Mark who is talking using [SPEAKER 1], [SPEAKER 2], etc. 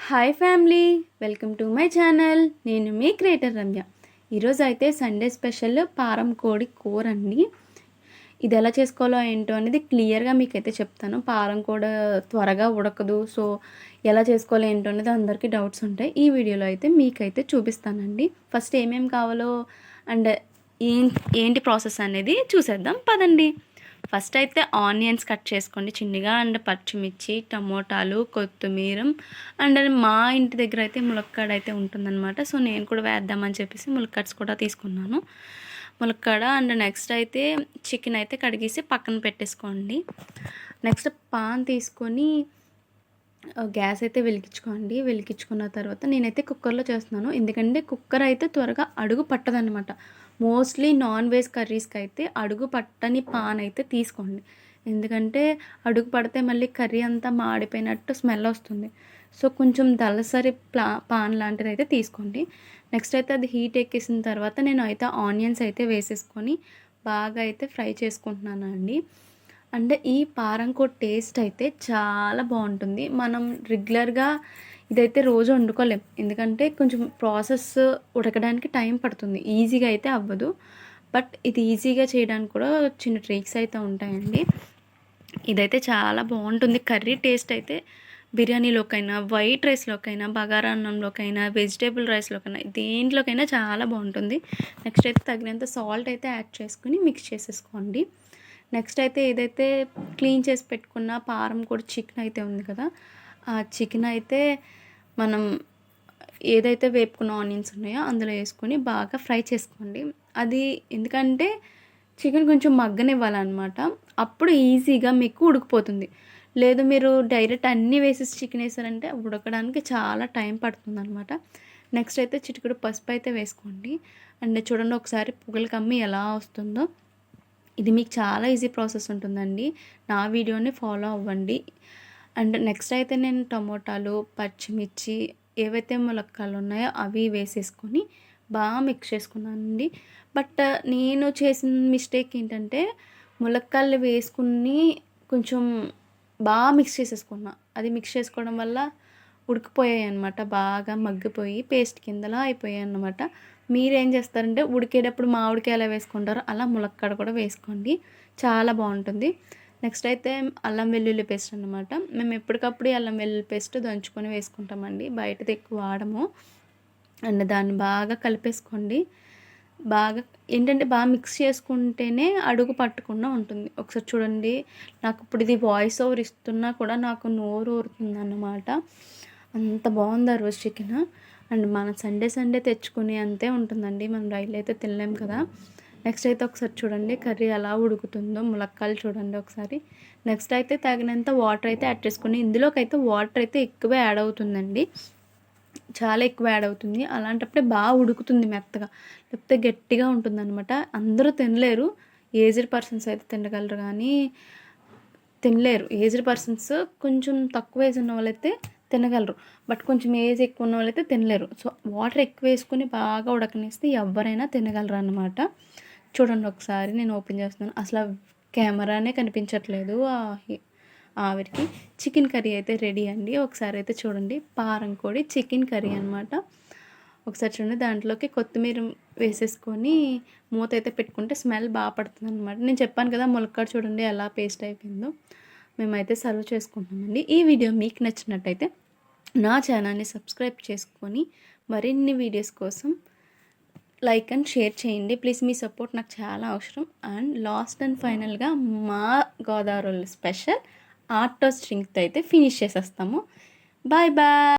[SPEAKER 1] Hi family, welcome to my channel. నేను మీ creator Ramya. ఈరోజు అయితే సండే స్పెషల్ పారం కోడి కూర అండి. ఇది ఎలా చేసుకోవాలో ఏంటో అనేది క్లియర్గా మీకైతే చెప్తాను. పారం కోడి త్వరగా ఉడకదు, సో ఎలా చేసుకోవాలో ఏంటో అనేది అందరికీ డౌట్స్ ఉంటాయి. ఈ వీడియోలో అయితే మీకైతే చూపిస్తానండి. ఫస్ట్ ఏమేమి కావాలో అండ్ ఏంటి ప్రాసెస్ అనేది చూసేద్దాం పదండి. ఫస్ట్ అయితే ఆనియన్స్ కట్ చేసుకోండి చిన్నగా, అండ్ పచ్చిమిర్చి, టమోటాలు, కొత్తిమీర, అండ్ మా ఇంటి దగ్గర అయితే ములక్కాడ అయితే ఉంటుందన్నమాట. సో నేను కూడా వేద్దామని చెప్పేసి ములక్కాడ్స్ కూడా తీసుకున్నాను. ములక్కాడ అండ్ నెక్స్ట్ అయితే చికెన్ అయితే కడిగేసి పక్కన పెట్టేసుకోండి. నెక్స్ట్ పాన్ తీసుకొని గ్యాస్ అయితే వెలిగించుకోండి. వెలిగించుకున్న తర్వాత నేనైతే కుక్కర్లో చేస్తున్నాను, ఎందుకంటే కుక్కర్ అయితే త్వరగా అడుగు పట్టదనమాట. మోస్ట్లీ నాన్ వెజ్ కర్రీస్కి అయితే అడుగు పట్టని పాన్ అయితే తీసుకోండి, ఎందుకంటే అడుగు పడితే మళ్ళీ కర్రీ అంతా మాడిపోయినట్టు స్మెల్ వస్తుంది. సో కొంచెం దళసరి పాన్ లాంటిది అయితే తీసుకోండి. నెక్స్ట్ అయితే అది హీట్ ఎక్కేసిన తర్వాత నేను అయితే ఆనియన్స్ అయితే వేసేసుకొని బాగా అయితే ఫ్రై చేసుకుంటున్నాను అండి. అంటే ఈ పారంకోట్ టేస్ట్ అయితే చాలా బాగుంటుంది. మనం రెగ్యులర్గా ఇదైతే రోజు వండుకోలేం, ఎందుకంటే కొంచెం ప్రాసెస్ ఉడకడానికి టైం పడుతుంది, ఈజీగా అయితే అవ్వదు. బట్ ఇది ఈజీగా చేయడానికి కూడా చిన్న ట్రిక్స్ అయితే ఉంటాయండి. ఇదైతే చాలా బాగుంటుంది. కర్రీ టేస్ట్ అయితే బిర్యానీలోకైనా, వైట్ రైస్లోకైనా, బగారా అన్నంలోకైనా, వెజిటేబుల్ రైస్లోకైనా, దేంట్లోకైనా చాలా బాగుంటుంది. నెక్స్ట్ అయితే తగినంత సాల్ట్ అయితే యాడ్ చేసుకుని మిక్స్ చేసేసుకోండి. నెక్స్ట్ అయితే ఏదైతే క్లీన్ చేసి పెట్టుకున్న పారం కూడా చికెన్ అయితే ఉంది కదా, ఆ చికెన్ అయితే మనం ఏదైతే వేపుకున్న ఆనియన్స్ ఉన్నాయో అందులో వేసుకొని బాగా ఫ్రై చేసుకోండి. అది ఎందుకంటే చికెన్ కొంచెం మగ్గనివ్వాలన్నమాట, అప్పుడు ఈజీగా మీకు ఉడికిపోతుంది. లేదు మీరు డైరెక్ట్ అన్నీ వేసేసి చికెన్ వేసారంటే ఉడకడానికి చాలా టైం పడుతుంది అనమాట. నెక్స్ట్ అయితే చిటికెడు పసుపు అయితే వేసుకోండి. అండ్ చూడండి ఒకసారి పొగలు కమ్మి ఎలా వస్తుందో. ఇది మీకు చాలా ఈజీ ప్రాసెస్ ఉంటుందండి, నా వీడియోని ఫాలో అవ్వండి. అండ్ నెక్స్ట్ అయితే నేను టమోటాలు, పచ్చిమిర్చి, ఏవైతే ములక్కాయలు ఉన్నాయో అవి వేసేసుకొని బాగా మిక్స్ చేసుకున్నానండి. బట్ నేను చేసిన మిస్టేక్ ఏంటంటే ములక్కాయలు వేసుకుని కొంచెం బాగా మిక్స్ చేసేసుకున్నా. అది మిక్స్ చేసుకోవడం వల్ల ఉడికిపోయాయి అనమాట, బాగా మగ్గిపోయి పేస్ట్ కిందలా అయిపోయాయి అన్నమాట. మీరేం చేస్తారంటే ఉడికేటప్పుడు మామిడికాయ ఎలా వేసుకుంటారో అలా ములక్కాడ కూడా వేసుకోండి, చాలా బాగుంటుంది. నెక్స్ట్ అయితే అల్లం వెల్లుల్లి పేస్ట్ అనమాట. మేము ఎప్పటికప్పుడు అల్లం వెల్లుల్లి పేస్ట్ దంచుకొని వేసుకుంటామండి, బయటది ఎక్కువ వాడము. అండ్ దాన్ని బాగా కలిపేసుకోండి. బాగా ఏంటంటే బాగా మిక్స్ చేసుకుంటేనే అడుగు పట్టకుండా ఉంటుంది. ఒకసారి చూడండి, నాకు ఇప్పుడు ఇది వాయిస్ ఓవర్ ఇస్తున్నా కూడా నాకు నోరు ఊరుతుంది అన్నమాట, అంత బాగుంది ఆ రోజు చికెన్. అండ్ మన సండే తెచ్చుకుని అంతే ఉంటుందండి, మనం రైలు అయితే తినలేం కదా. నెక్స్ట్ అయితే ఒకసారి చూడండి కర్రీ ఎలా ఉడుకుతుందో, ములక్కాయలు చూడండి ఒకసారి. నెక్స్ట్ అయితే తగినంత వాటర్ అయితే యాడ్ చేసుకుని, ఇందులోకి అయితే వాటర్ అయితే ఎక్కువే యాడ్ అవుతుందండి, చాలా ఎక్కువ యాడ్ అవుతుంది. అలాంటప్పుడే బాగా ఉడుకుతుంది మెత్తగా, లేకపోతే గట్టిగా ఉంటుంది అనమాట. అందరూ తినలేరు, ఏజ్డ్ పర్సన్స్ అయితే తినగలరు కానీ తినలేరు. ఏజ్డ్ పర్సన్స్ కొంచెం తక్కువ ఏజ్ ఉన్న వాళ్ళైతే తినగలరు, బట్ కొంచెం ఏజ్ ఎక్కువ ఉన్న వాళ్ళైతే తినలేరు. సో వాటర్ ఎక్కువ వేసుకొని బాగా ఉడకనిస్తే ఎవరైనా తినగలరు అన్నమాట. చూడండి ఒకసారి నేను ఓపెన్ చేస్తున్నాను, అసలు కెమెరానే కనిపించట్లేదు ఆవిరికి. చికెన్ కర్రీ అయితే రెడీ అండి. ఒకసారి అయితే చూడండి, పారం కోడి చికెన్ కర్రీ అనమాట. ఒకసారి చూడండి, దాంట్లోకి కొత్తిమీర వేసేసుకొని మూత అయితే పెట్టుకుంటే స్మెల్ బాగా పడుతుంది అనమాట. నేను చెప్పాను కదా ములక్కాడ చూడండి ఎలా పేస్ట్ అయిపోయిందో. మేమైతే సర్వ్ చేసుకుంటామండి. ఈ వీడియో మీకు నచ్చినట్టయితే నా ఛానల్ని సబ్స్క్రైబ్ చేసుకొని మరిన్ని వీడియోస్ కోసం లైక్ అండ్ షేర్ చేయండి ప్లీజ్. మీ సపోర్ట్ నాకు చాలా అవసరం. అండ్ లాస్ట్ అండ్ ఫైనల్గా మా గోదావరి స్పెషల్ ఆటో స్ట్రింగ్తో అయితే ఫినిష్ చేసేస్తాము. Bye bye.